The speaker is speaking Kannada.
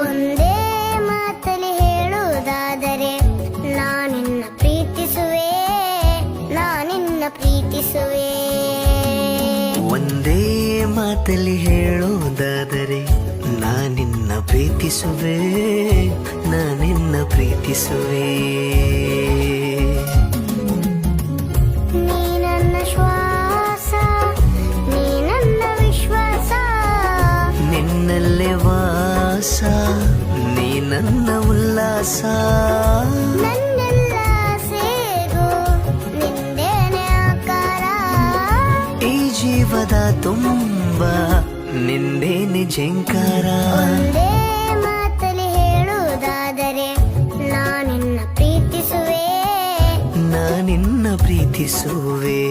ಒಂದೇ ಮಾತಲ್ಲಿ ಹೇಳುವುದಾದರೆ ನಾನಿನ್ನ ಪ್ರೀತಿಸುವೆ, ನಾನಿನ್ನ ಪ್ರೀತಿಸುವೆ. ಒಂದೇ ಮಾತಲ್ಲಿ ಹೇಳುವುದಾದರೆ ನಾನಿನ್ನ ಪ್ರೀತಿಸುವೆ, ನಾನಿನ್ನ ಪ್ರೀತಿಸುವೆ. ನೀ ನನ್ನ ಶ್ವಾಸ, ನೀ ನನ್ನ ವಿಶ್ವಾಸ, ನಿನ್ನಲ್ಲೇ ವಾಸ, ನೀ ನನ್ನ ಉಲ್ಲಾಸ. ನನ್ನೆಲ್ಲ ಸೇಗು ನಿಂದೇನೆ ಆಕಾರ. ಈ ಜೀವದ ತುಂಬ ನಿಂದೇನೆ ಝಂಕಾರ. ಒಂದೇ ಮಾತಲ್ಲಿ ಹೇಳುವುದಾದರೆ ನಾನಿನ್ನ ಪ್ರೀತಿಸುವೆ, ನಾನಿನ್ನ ಪ್ರೀತಿಸುವೆ.